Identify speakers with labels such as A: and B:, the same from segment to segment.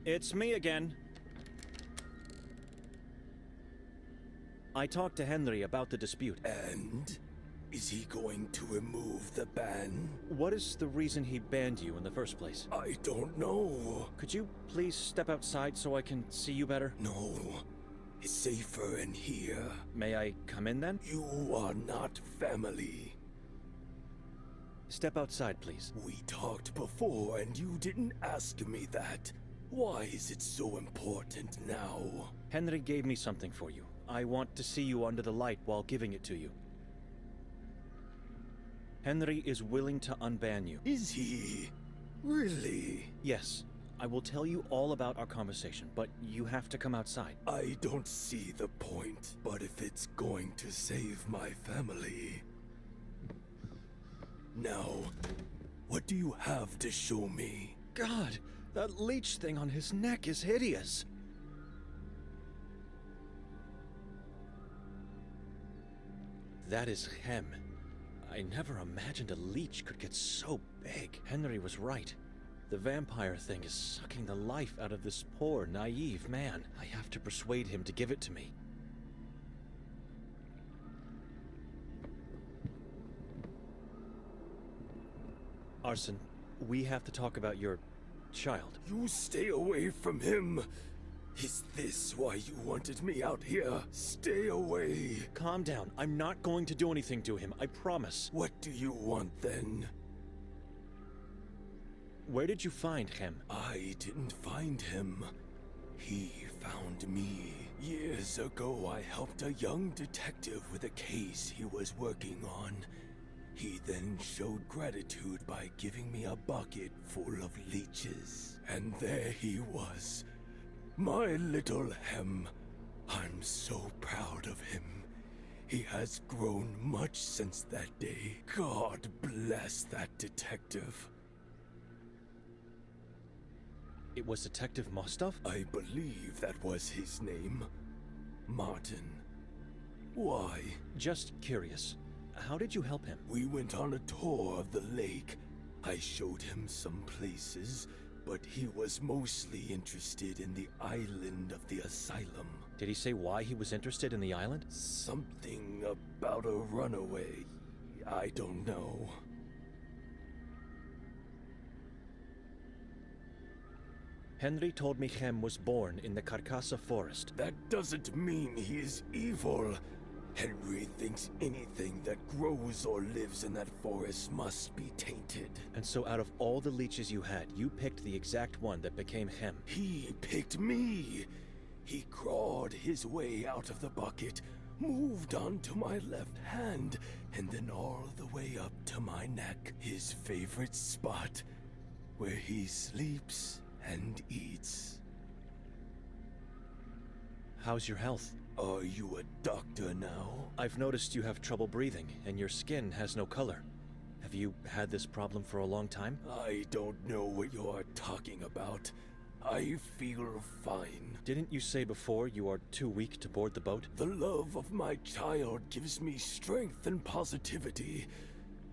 A: It's me again. I talked to Henry about the dispute.
B: And? Is he going to remove the ban?
A: What is the reason he banned you in the first place?
B: I don't know.
A: Could you please step outside so I can see you better?
B: No. It's safer in here.
A: May I come in then?
B: You are not family.
A: Step outside, please.
B: We talked before and you didn't ask me that. Why is it so important now?
A: Henry gave me something for you. I want to see you under the light while giving it to you. Henry is willing to unban you.
B: Is he? Really?
A: Yes. I will tell you all about our conversation, but you have to come outside.
B: I don't see the point, but if it's going to save my family... Now, what do you have to show me?
A: God, that leech thing on his neck is hideous. That is Hem. I never imagined a leech could get so big. Henry was right. The vampire thing is sucking the life out of this poor, naive man. I have to persuade him to give it to me. Arson, we have to talk about your child.
B: You stay away from him. Is this why you wanted me out here? Stay away.
A: Calm down. I'm not going to do anything to him, I promise.
B: What do you want then?
A: Where did you find him?
B: I didn't find him. He found me. Years ago, I helped a young detective with a case he was working on. He then showed gratitude by giving me a bucket full of leeches. And there he was. My little Hem. I'm so proud of him. He has grown much since that day. God bless that detective.
A: It was Detective Mostov?
B: I believe that was his name. Martin. Why?
A: Just curious. How did you help him?
B: We went on a tour of the lake. I showed him some places, but he was mostly interested in the island of the asylum.
A: Did he say why he was interested in the island?
B: Something about a runaway. I don't know.
A: Henry told me Hem was born in the Carcassa forest.
B: That doesn't mean he is evil. Henry thinks anything that grows or lives in that forest must be tainted.
A: And so out of all the leeches you had, you picked the exact one that became Hem.
B: He picked me. He crawled his way out of the bucket, moved onto my left hand, and then all the way up to my neck. His favorite spot, where he sleeps and eats.
A: How's your health?
B: Are you a doctor now?
A: I've noticed you have trouble breathing, and your skin has no color. Have you had this problem for a long time?
B: I don't know what you are talking about. I feel fine.
A: Didn't you say before you are too weak to board the boat?
B: The love of my child gives me strength and positivity.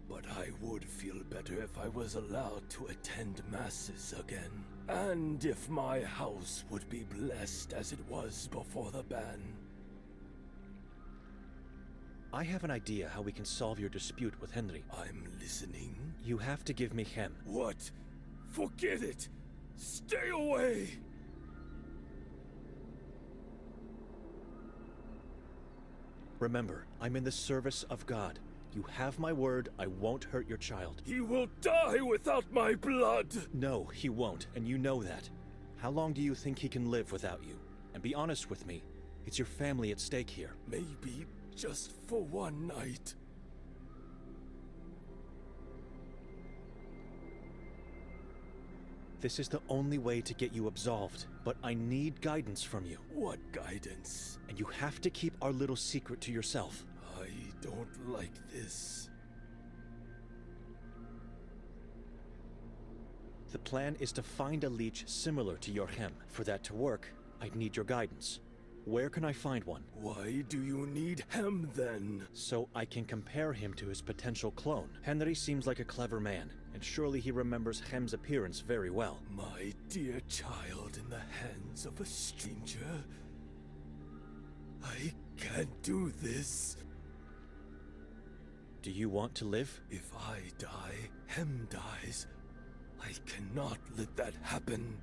B: But I would feel better if I was allowed to attend masses again. And if my house would be blessed as it was before the ban.
A: I have an idea how we can solve your dispute with Henry.
B: I'm listening.
A: You have to give me Hem.
B: What? Forget it! Stay away!
A: Remember, I'm in the service of God. You have my word, I won't hurt your child.
B: He will die without my blood!
A: No, he won't, and you know that. How long do you think he can live without you? And be honest with me, it's your family at stake here.
B: Maybe just for one night.
A: This is the only way to get you absolved, but I need guidance from you.
B: What guidance?
A: And you have to keep our little secret to yourself.
B: I don't like this.
A: The plan is to find a leech similar to your Hem. For that to work, I'd need your guidance. Where can I find one?
B: Why do you need him then?
A: So I can compare him to his potential clone. Henry seems like a clever man, and surely he remembers Hem's appearance very well.
B: My dear child in the hands of a stranger. I can't do this.
A: Do you want to live?
B: If I die, Hem dies. I cannot let that happen.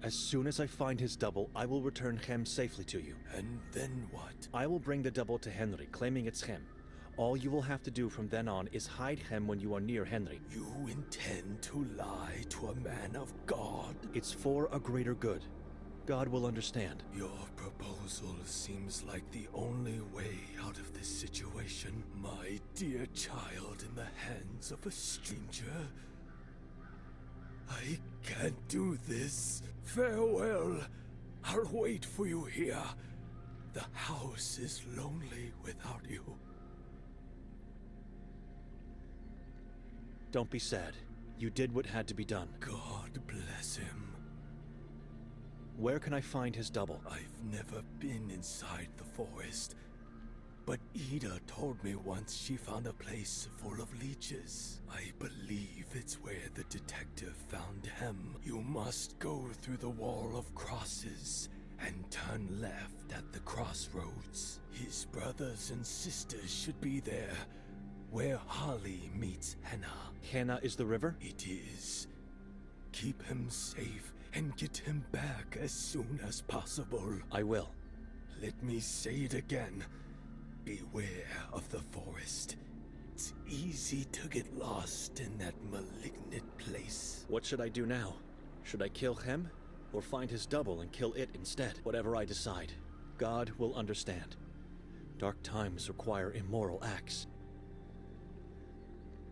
A: As soon as I find his double, I will return Hem safely to you.
B: And then what?
A: I will bring the double to Henry, claiming it's Hem. All you will have to do from then on is hide Hem when you are near Henry.
B: You intend to lie to a man of God?
A: It's for a greater good. God will understand.
B: Your proposal seems like the only way out of this situation. My dear child in the hands of a stranger. I can't do this. Farewell. I'll wait for you here. The house is lonely without you.
A: Don't be sad. You did what had to be done.
B: God bless him.
A: Where can I find his double?
B: I've never been inside the forest, but Ida told me once she found a place full of leeches. I believe it's where the detective found him. You must go through the wall of crosses and turn left at the crossroads. His brothers and sisters should be there, where Holly meets Hannah.
A: Hannah is the river?
B: It is. Keep him safe and get him back as soon as possible.
A: I will.
B: Let me say it again. Beware of the forest. It's easy to get lost in that malignant place.
A: What should I do now? Should I kill Hem, or find his double and kill it instead? Whatever I decide, God will understand. Dark times require immoral acts.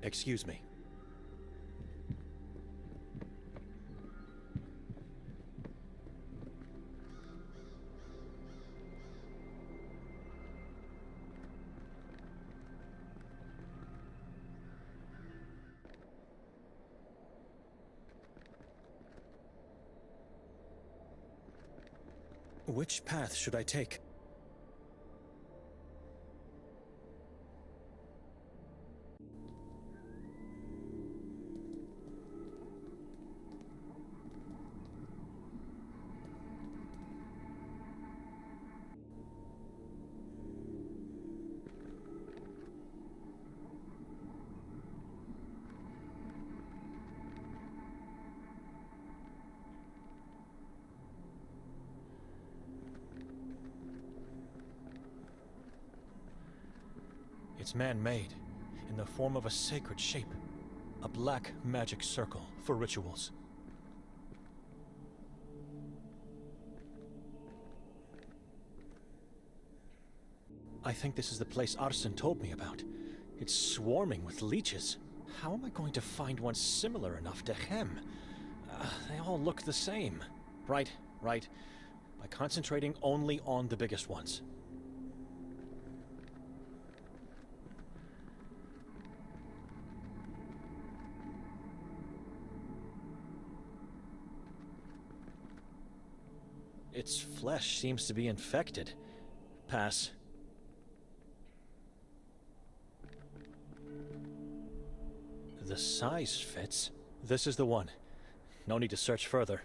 A: Excuse me. Which path should I take? It's man-made, in the form of a sacred shape. A black magic circle for rituals. I think this is the place Arsen told me about. It's swarming with leeches. How am I going to find one similar enough to Hem? They all look the same. Right. By concentrating only on the biggest ones. Its flesh seems to be infected. Pass. The size fits. This is the one. No need to search further.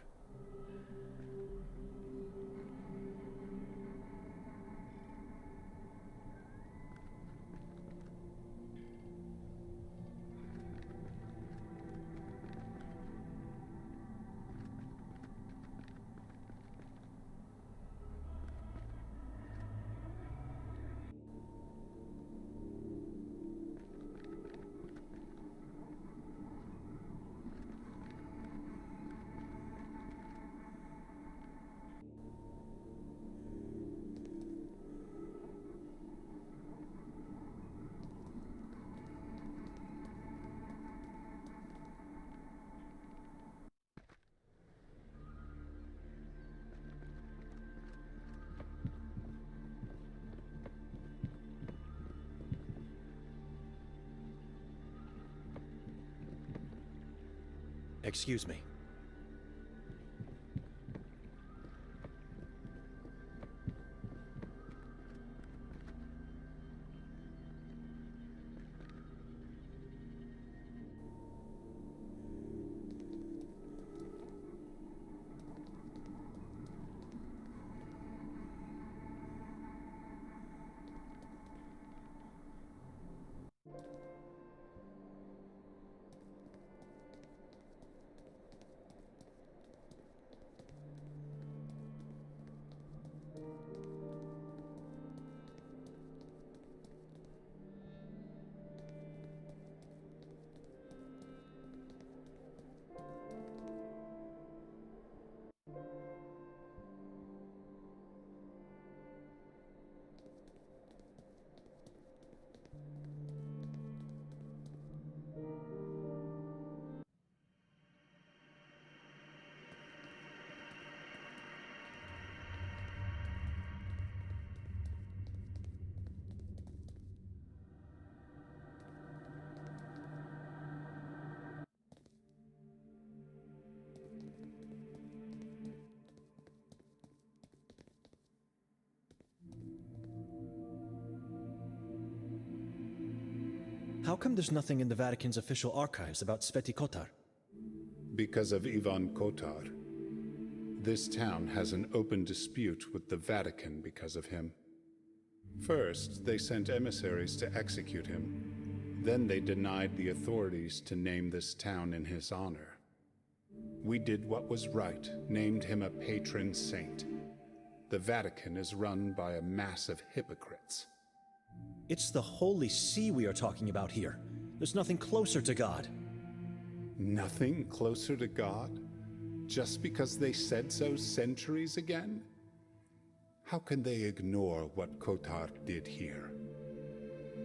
A: Excuse me. how come there's nothing in the Vatican's official archives about Sveti Kotar?
C: Because of Ivan Kotar. This town has an open dispute with the Vatican because of him. First, they sent emissaries to execute him. Then they denied the authorities to name this town in his honor. We did what was right, named him a patron saint. The Vatican is run by a mass of hypocrites.
A: It's the Holy See we are talking about here. There's nothing closer to God.
C: Nothing closer to God? Just because they said so centuries again? How can they ignore what Kotar did here?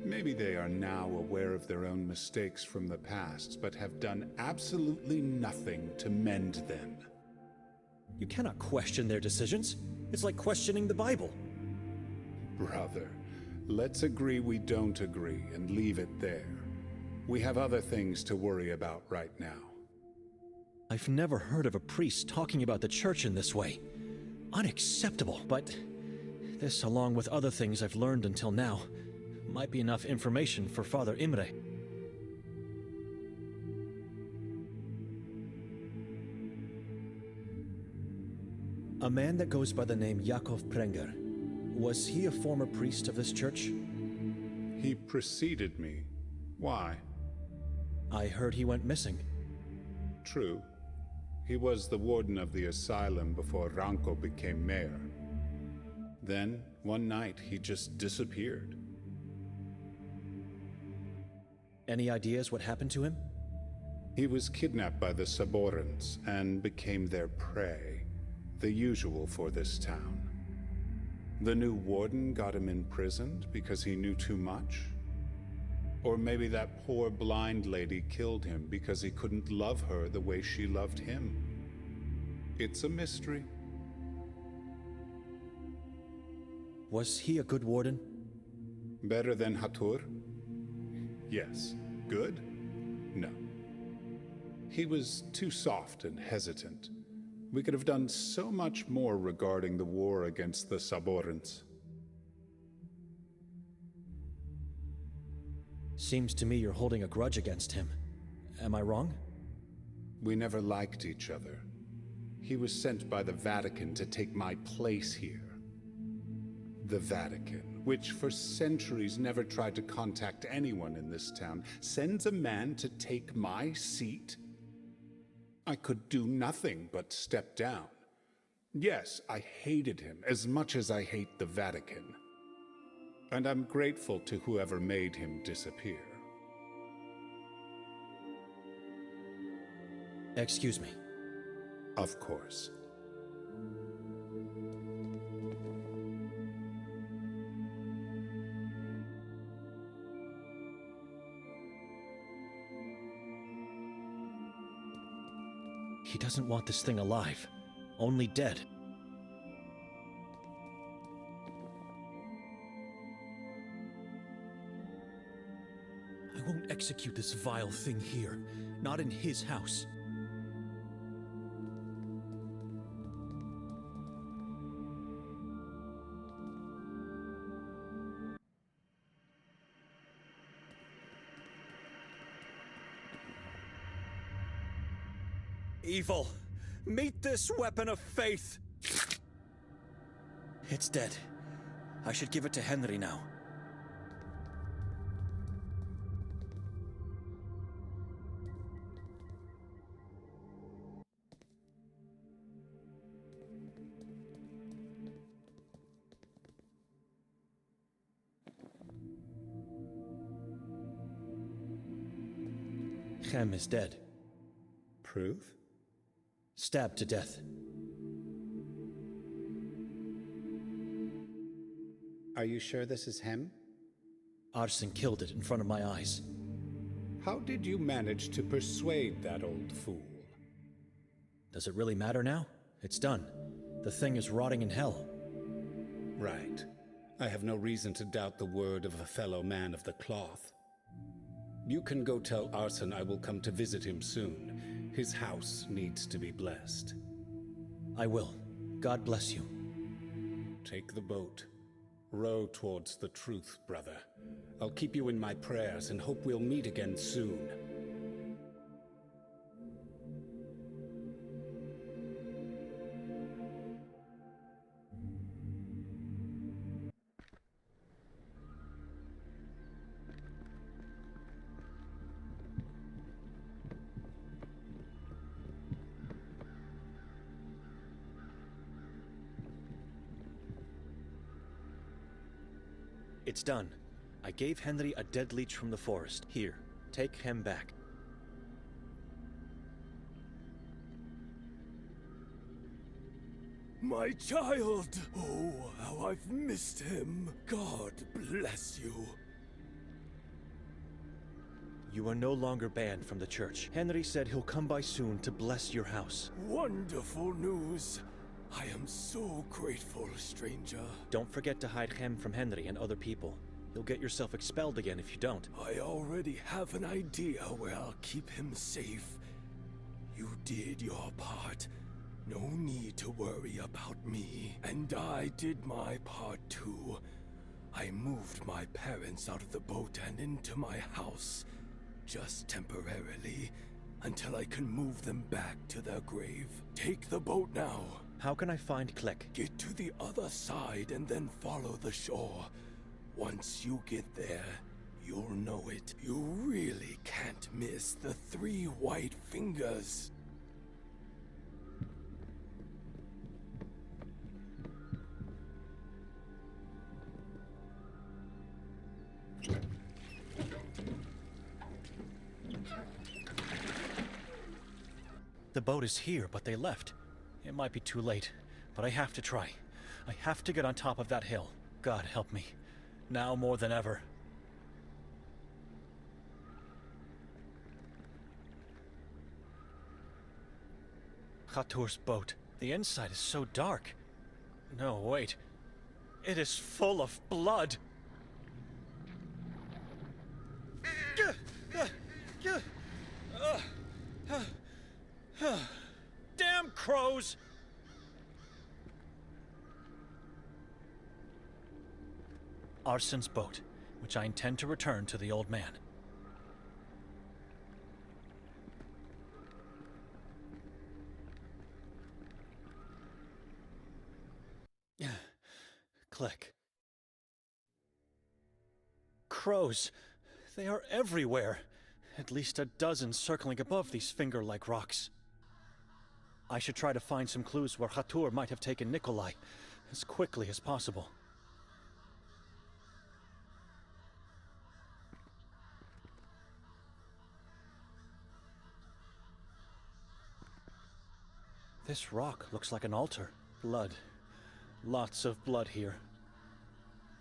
C: Maybe they are now aware of their own mistakes from the past, but have done absolutely nothing to mend them.
A: You cannot question their decisions. It's like questioning the Bible.
C: Brother, let's agree we don't agree and leave it there. We have other things to worry about right now.
A: I've never heard of a priest talking about the church in this way. Unacceptable, but this, along with other things I've learned until now, might be enough information for Father Imre. A man that goes by the name Jakov Prenger. Was he a former priest of this church?
C: He preceded me. Why?
A: I heard he went missing.
C: True. He was the warden of the asylum before Ranko became mayor. Then, one night, he just disappeared.
A: Any ideas what happened to him?
C: He was kidnapped by the Saborans and became their prey, the usual for this town. The new warden got him imprisoned because he knew too much? Or maybe that poor blind lady killed him because he couldn't love her the way she loved him. It's a mystery.
A: Was he a good warden?
C: Better than Hatur? Yes. Good? No. He was too soft and hesitant. We could have done so much more regarding the war against the Saborans.
A: Seems to me you're holding a grudge against him. Am I wrong?
C: We never liked each other. He was sent by the Vatican to take my place here. The Vatican, which for centuries never tried to contact anyone in this town, sends a man to take my seat? I could do nothing but step down. Yes, I hated him as much as I hate the Vatican. And I'm grateful to whoever made him disappear.
A: Excuse me.
C: Of course.
A: He doesn't want this thing alive, only dead. I won't execute this vile thing here, not in his house. Evil, meet this weapon of faith! It's dead. I should give it to Henry now. Chem is dead.
C: Proof?
A: Stabbed to death.
C: Are you sure this is him?
A: Arson killed it in front of my eyes.
C: How did you manage to persuade that old fool?
A: Does it really matter now? It's done. The thing is rotting in hell.
D: Right. I have no reason to doubt the word of a fellow man of the cloth. You can go tell Arson I will come to visit him soon. His house needs to be blessed.
A: I will. God bless you.
D: Take the boat. Row towards the truth, brother. I'll keep you in my prayers and hope we'll meet again soon.
A: It's done. I gave Henry a dead leech from the forest. Here, take him back.
B: My child! Oh, how I've missed him. God bless you.
A: You are no longer banned from the church. Henry said he'll come by soon to bless your house.
B: Wonderful news. I am so grateful, stranger.
A: Don't forget to hide Hem from Henry and other people. You'll get yourself expelled again if you don't.
B: I already have an idea where I'll keep him safe. You did your part. No need to worry about me. And I did my part too. I moved my parents out of the boat and into my house. Just temporarily. Until I can move them back to their grave. Take the boat now.
A: How can I find Click?
B: Get to the other side and then follow the shore. Once you get there, you'll know it. You really can't miss the 3 white fingers.
A: The boat is here, but they left. It might be too late, but I have to try. I have to get on top of that hill. God help me. Now more than ever. Khatur's boat. The inside is so dark. No, wait. It is full of blood. Damn crows! Arson's boat, which I intend to return to the old man. Click. Crows. They are everywhere. At least a dozen circling above these finger-like rocks. I should try to find some clues where Khatur might have taken Nikolay as quickly as possible. This rock looks like an altar. Blood. Lots of blood here.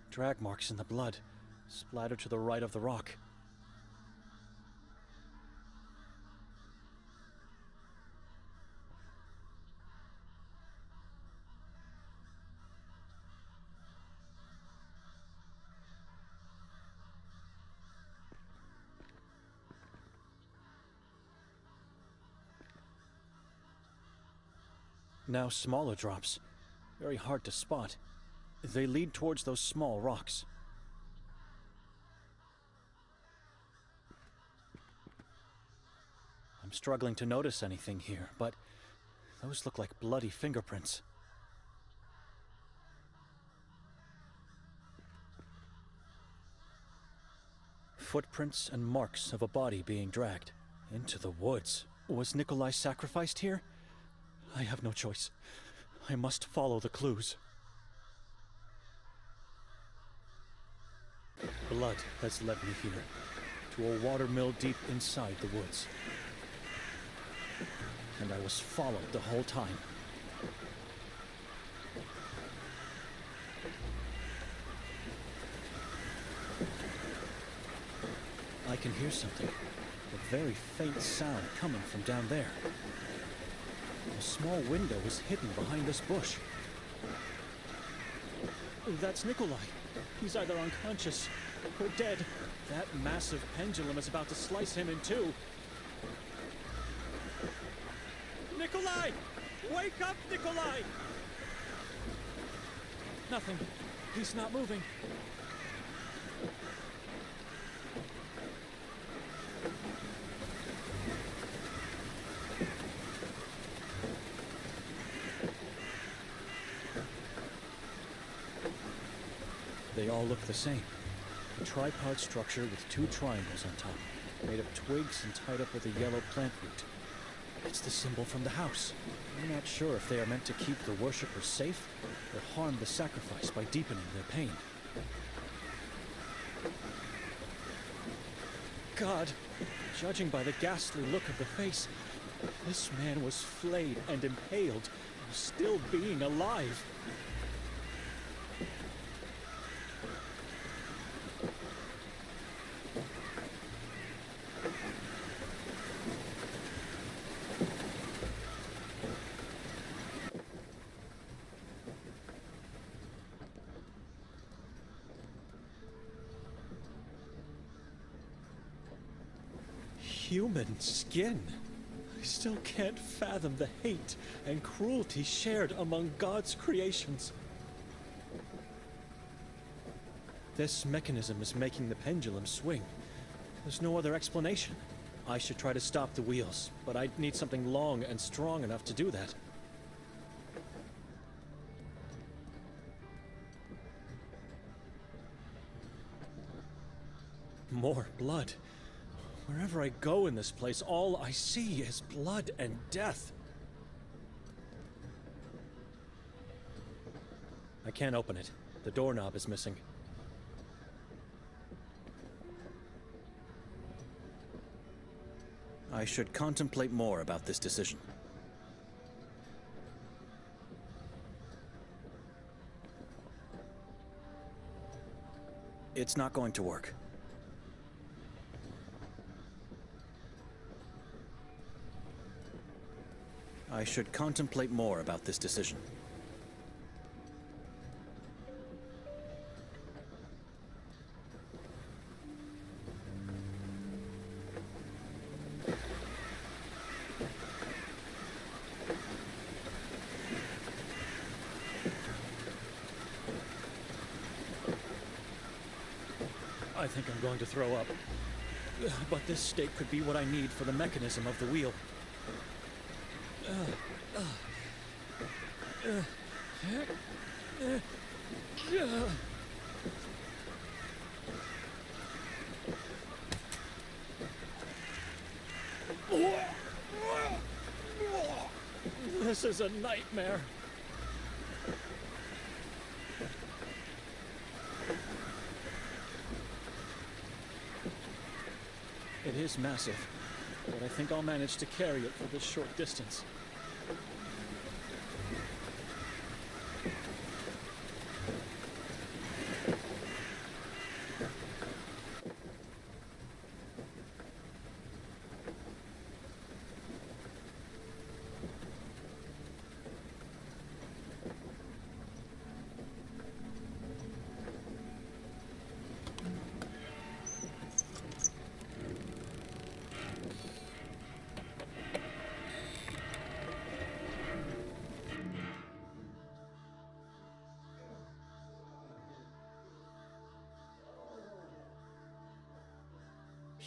A: Drag marks in the blood, splattered to the right of the rock. Now smaller drops. Very hard to spot. They lead towards those small rocks. I'm struggling to notice anything here, but those look like bloody fingerprints. Footprints and marks of a body being dragged into the woods. Was Nikolay sacrificed here? I have no choice. I must follow the clues. Blood has led me here, to a watermill deep inside the woods. And I was followed the whole time. I can hear something, a very faint sound coming from down there. A small window is hidden behind this bush. That's Nikolay. He's either unconscious or dead. That massive pendulum is about to slice him in two. Nikolay! Wake up, Nikolay! Nothing. He's not moving. They all look the same. A tripod structure with two triangles on top, made of twigs and tied up with a yellow plant root. It's the symbol from the house. I'm not sure if they are meant to keep the worshippers safe or harm the sacrifice by deepening their pain. God, judging by the ghastly look of the face, this man was flayed and impaled, still being alive. Human skin. I still can't fathom the hate and cruelty shared among God's creations. This mechanism is making the pendulum swing. There's no other explanation. I should try to stop the wheels, but I'd need something long and strong enough to do that. More blood. Wherever I go in this place, all I see is blood and death. I can't open it. The doorknob is missing. I should contemplate more about this decision. It's not going to work. I should contemplate more about this decision. I think I'm going to throw up. But this stake could be what I need for the mechanism of the wheel. This is a nightmare. It is massive, but I think I'll manage to carry it for this short distance.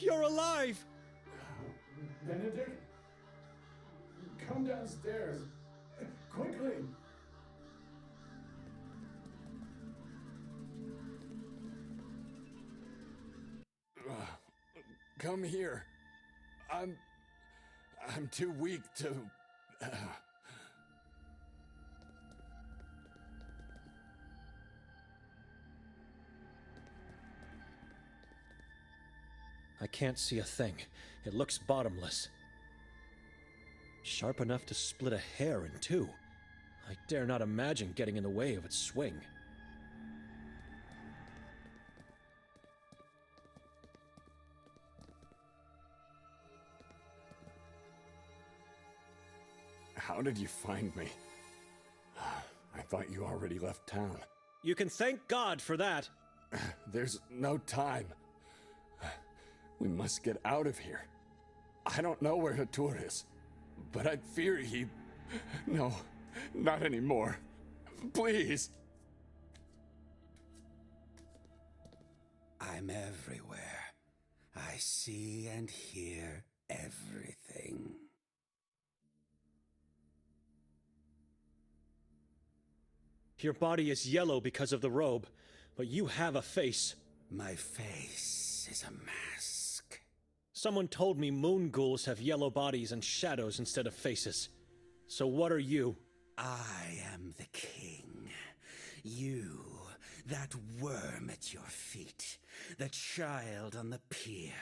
A: You're alive!
E: Benedek? Come downstairs. Quickly!
B: Come here. I'm too weak to...
A: I can't see a thing. It looks bottomless. Sharp enough to split a hair in two. I dare not imagine getting in the way of its swing.
B: How did you find me? I thought you already left town.
A: You can thank God for that.
B: There's no time. We must get out of here. I don't know where Hatur is, but I fear he... No, not anymore. Please.
F: I'm everywhere. I see and hear everything.
A: Your body is yellow because of the robe, but you have a face.
F: My face is a mask.
A: Someone told me moon ghouls have yellow bodies and shadows instead of faces. So what are you?
F: I am the king. You, that worm at your feet, the child on the pier.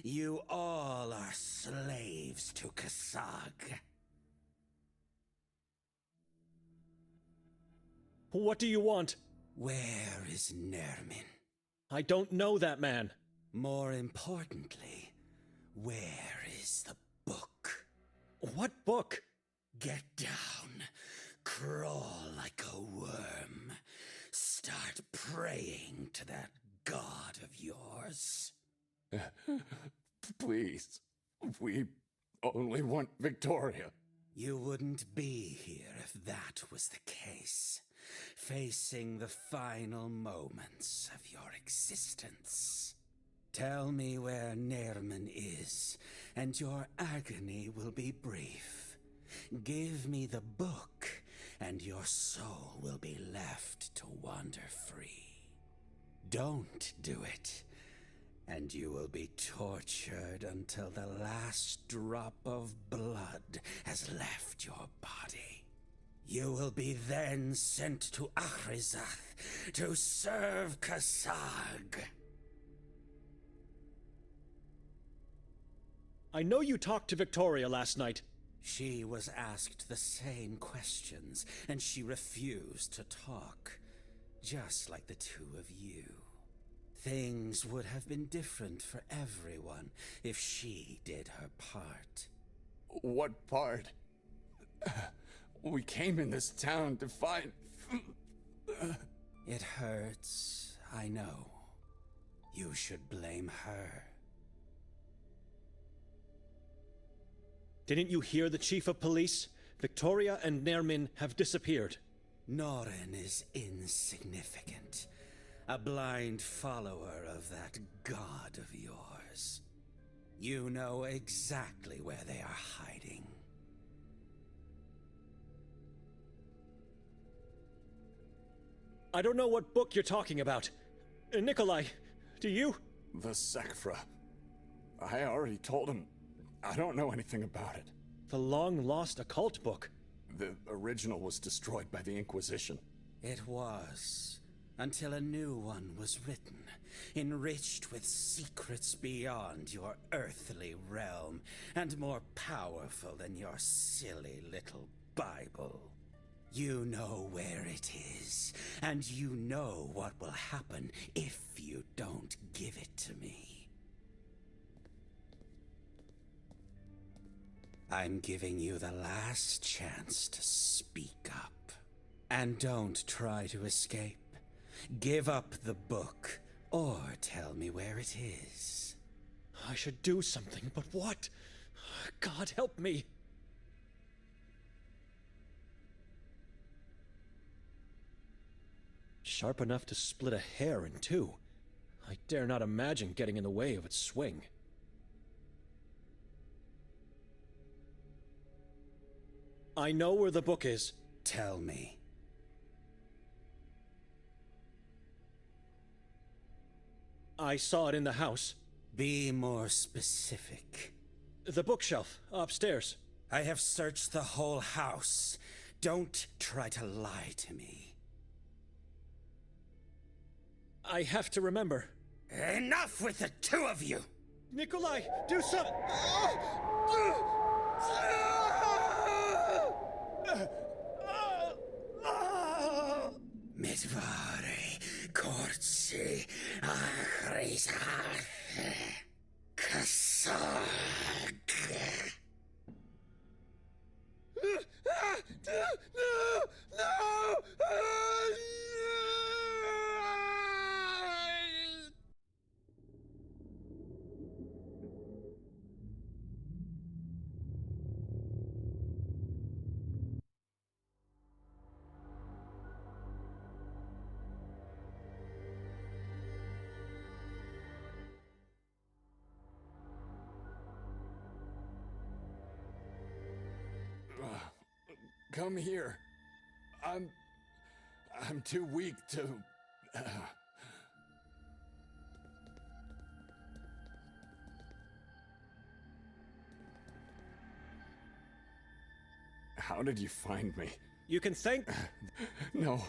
F: You all are slaves to Kasag.
A: What do you want?
F: Where is Nermin?
A: I don't know that man.
F: More importantly, where is the book?
A: What book?
F: Get down. Crawl like a worm. Start praying to that god of yours.
B: Please, we only want Victoria.
F: You wouldn't be here if that was the case. Facing the final moments of your existence. Tell me where Nermin is, and your agony will be brief. Give me the book, and your soul will be left to wander free. Don't do it, and you will be tortured until the last drop of blood has left your body. You will be then sent to Achrizath to serve Kasag.
A: I know you talked to Victoria last night.
F: She was asked the same questions, and she refused to talk, just like the two of you. Things would have been different for everyone if she did her part.
B: What part? We came in this town to find...
F: It hurts, I know. You should blame her.
A: Didn't you hear the chief of police? Victoria and Nermin have disappeared.
F: Norin is insignificant. A blind follower of that god of yours. You know exactly where they are hiding.
A: I don't know what book you're talking about. Nikolay, do you?
B: The Sekfra. I already told him. I don't know anything about it.
A: The long-lost occult book.
B: The original was destroyed by the Inquisition.
F: It was, until a new one was written, enriched with secrets beyond your earthly realm, and more powerful than your silly little Bible. You know where it is, and you know what will happen if you don't give it to me. I'm giving you the last chance to speak up. And don't try to escape. Give up the book, or tell me where it is.
A: I should do something, but what? God help me! Sharp enough to split a hair in two. I dare not imagine getting in the way of its swing. I know where the book is.
F: Tell me.
A: I saw it in the house.
F: Be more specific.
A: The bookshelf, upstairs.
F: I have searched the whole house. Don't try to lie to me.
A: I have to remember.
F: Enough with the two of you!
A: Nikolay, do something!
F: Midvari, Kortsi, Achrizath, Kasag. No!
B: come here. I'm too weak to... How did you find me?
A: You can thank...
B: No,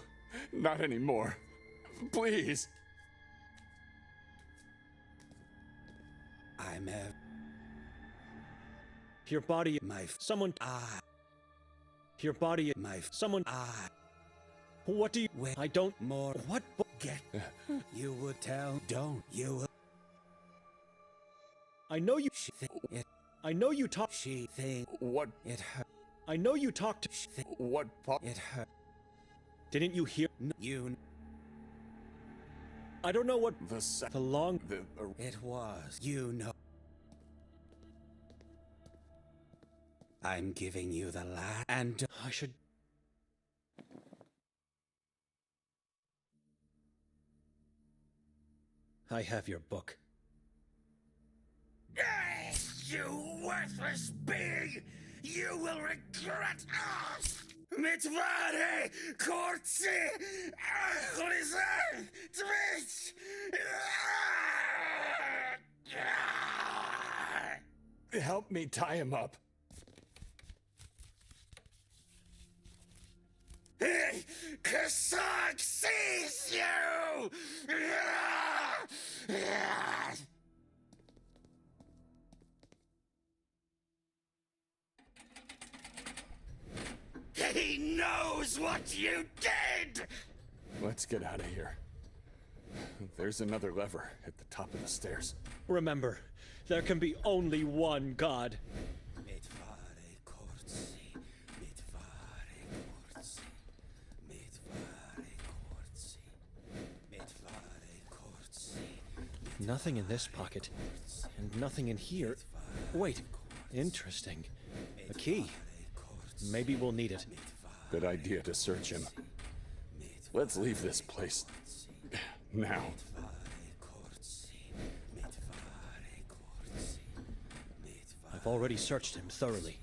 B: not anymore. Please.
F: I'm
A: Your body...
F: my...
A: Someone... Your body...
F: My...
A: Someone... What do you...
F: Wait.
A: I don't...
F: More...
A: What...
F: Get... You would tell... Don't... You would...
A: I know you...
F: She think it...
A: I know you talk...
F: She think...
B: What?
F: It hurt.
A: I know you talked...
B: What?
F: It hurt.
A: Didn't you hear...
F: No, you...
A: I don't know what...
B: The
A: The long...
F: It was... You know... I'm giving you the last... And...
A: I should... I have your book.
F: Yes, you worthless being! You will regret... Mit ware kurze Achlisern Twitch!
B: Help me tie him up.
F: Kassak sees you! He knows what you did!
B: Let's get out of here. There's another lever at the top of the stairs.
A: Remember, there can be only one God.
F: Mit ware kurze, mit ware kurze, mit ware kurze, mit ware kurze.
A: Nothing in this pocket, and nothing in here. Wait, interesting. A key. Maybe we'll need it.
B: Good idea to search him. Let's leave this place. Now.
A: I've already searched him thoroughly.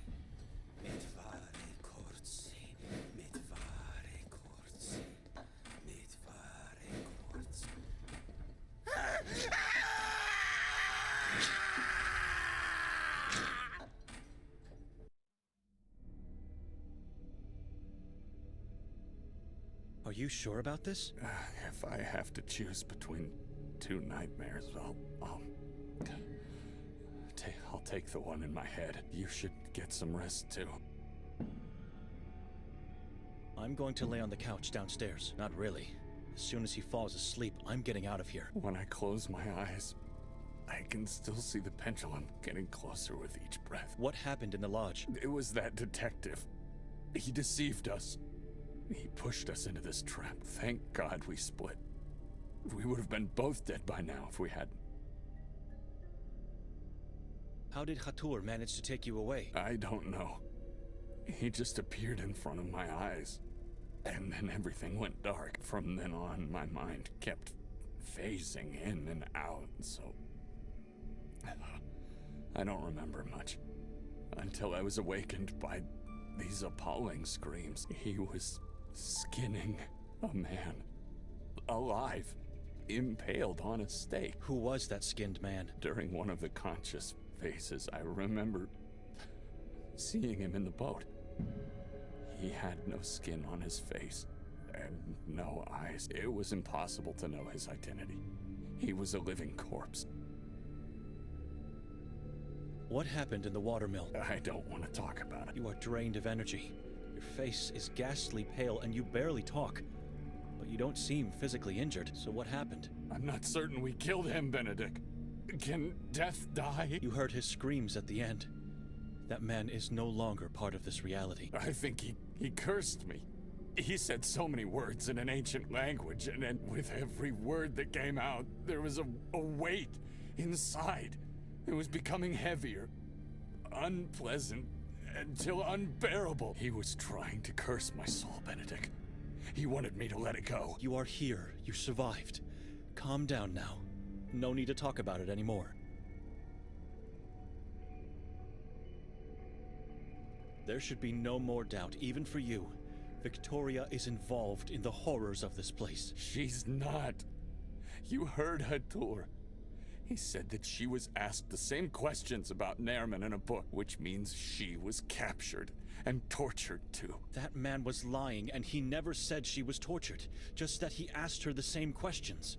A: Are you sure about this?
B: If I have to choose between two nightmares, I'll take the one in my head. You should get some rest too.
A: I'm going to lay on the couch downstairs. Not really. As soon as he falls asleep, I'm getting out of here.
B: When I close my eyes, I can still see the pendulum getting closer with each breath.
A: What happened in the lodge?
B: It was that detective. He deceived us. He pushed us into this trap. Thank God we split. We would have been both dead by now if we hadn't.
A: How did Khatur manage to take you away?
B: I don't know. He just appeared in front of my eyes. And then everything went dark. From then on, my mind kept phasing in and out, so... I don't remember much. Until I was awakened by these appalling screams. He was skinning a man. Alive. Impaled on a stake.
A: Who was that skinned man?
B: During one of the conscious phases, I remember seeing him in the boat. He had no skin on his face and no eyes. It was impossible to know his identity. He was a living corpse.
A: What happened in the watermill?
B: I don't want to talk about it.
A: You are drained of energy. Your face is ghastly pale and you barely talk. But you don't seem physically injured, so what happened?
B: I'm not certain we killed him, Benedek. Can death die?
A: You heard his screams at the end. That man is no longer part of this reality.
B: I think he cursed me. He said so many words in an ancient language, and then with every word that came out, there was a weight inside. It was becoming heavier, unpleasant, until unbearable. He was trying to curse my soul, Benedek. He wanted me to let it go.
A: You are here. You survived. Calm down now. No need to talk about it anymore. There should be no more doubt, even for you. Victoria is involved in the horrors of this place.
B: She's not. You heard Hatur. He said that she was asked the same questions about Nerman in a book, which means she was captured and tortured too.
A: That man was lying, and he never said she was tortured, just that he asked her the same questions.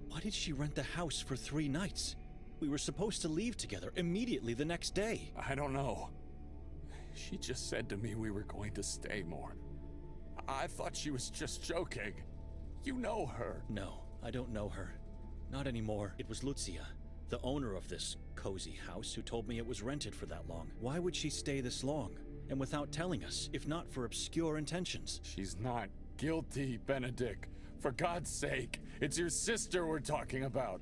A: Why did she rent the house for 3 nights? We were supposed to leave together immediately the next day.
B: I don't know. She just said to me we were going to stay more. I thought she was just joking. You know her.
A: No, I don't know her. Not anymore. It was Lucia, the owner of this cozy house, who told me it was rented for that long. Why would she stay this long, and without telling us, if not for obscure intentions?
B: She's not guilty, Benedek. For God's sake, it's your sister we're talking about.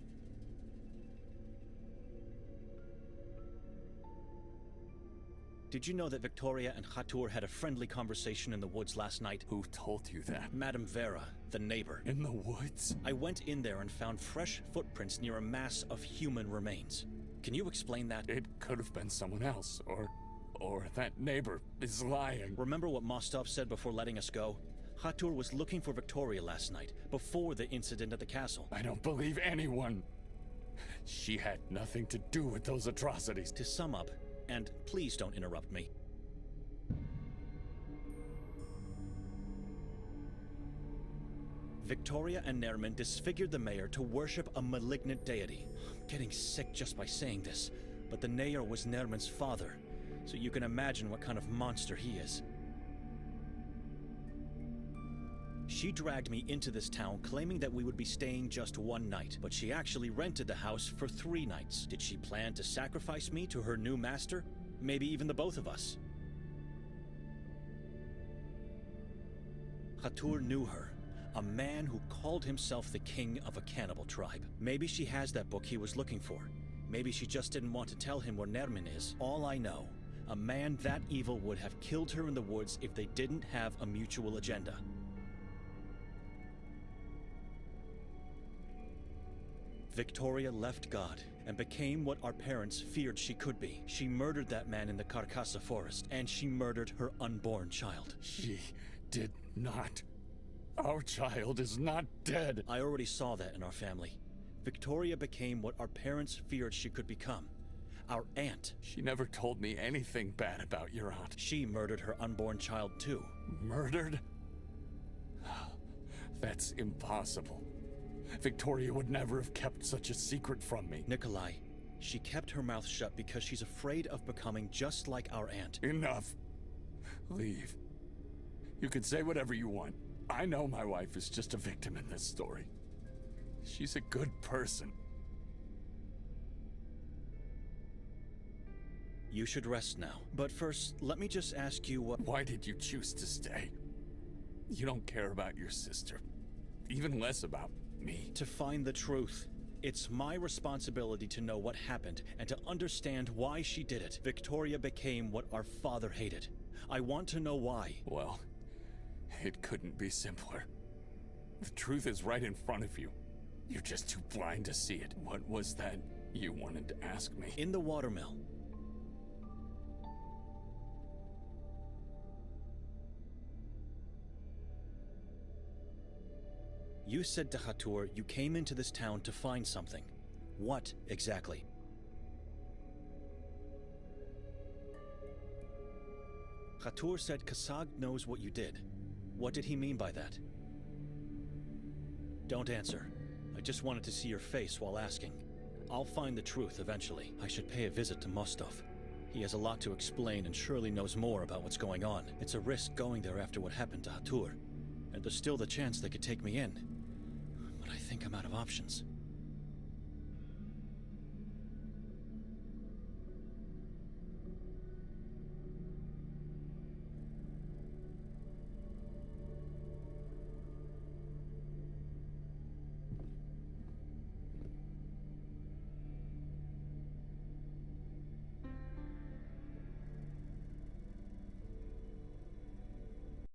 A: Did you know that Victoria and Hatur had a friendly conversation in the woods last night?
B: Who told you that?
A: Madame Vera, the neighbor.
B: In the woods?
A: I went in there and found fresh footprints near a mass of human remains. Can you explain that?
B: It could have been someone else, or that neighbor is lying.
A: Remember what Mostov said before letting us go? Hatur was looking for Victoria last night, before the incident at the castle.
B: I don't believe anyone. She had nothing to do with those atrocities.
A: To sum up, and please don't interrupt me. Victoria and Nerman disfigured the mayor to worship a malignant deity. I'm getting sick just by saying this, but the mayor was Nerman's father, so you can imagine what kind of monster he is. She dragged me into this town claiming that we would be staying just 1 night, but she actually rented the house for 3 nights. Did she plan to sacrifice me to her new master? Maybe even the both of us. Hatur knew her, a man who called himself the king of a cannibal tribe. Maybe she has that book he was looking for. Maybe she just didn't want to tell him where Nerman is. All I know, a man that evil would have killed her in the woods if they didn't have a mutual agenda. Victoria left God and became what our parents feared she could be. She murdered that man in the Carcassa forest, and she murdered her unborn child.
B: She did not. Our child is not dead.
A: I already saw that in our family. Victoria became what our parents feared she could become. Our aunt.
B: She never told me anything bad about your aunt.
A: She murdered her unborn child too.
B: Murdered? That's impossible. Victoria would never have kept such a secret from me.
A: Nikolay, she kept her mouth shut because she's afraid of becoming just like our aunt.
B: Enough. Leave. You can say whatever you want. I know my wife is just a victim in this story. She's a good person.
A: You should rest now. But first, let me just ask you what—
B: Why did you choose to stay? You don't care about your sister. Even less about me.
A: To find the truth. It's my responsibility to know what happened and to understand why she did it. Victoria became what our father hated. I want to know why.
B: Well, it couldn't be simpler. The truth is right in front of you. You're just too blind to see it. What was that you wanted to ask me?
A: In the watermill. You said to Hatur you came into this town to find something. What exactly? Hatur said Kasag knows what you did. What did he mean by that? Don't answer. I just wanted to see your face while asking. I'll find the truth eventually. I should pay a visit to Mostov. He has a lot to explain and surely knows more about what's going on. It's a risk going there after what happened to Hatur. And there's still the chance they could take me in. But I think I'm out of options.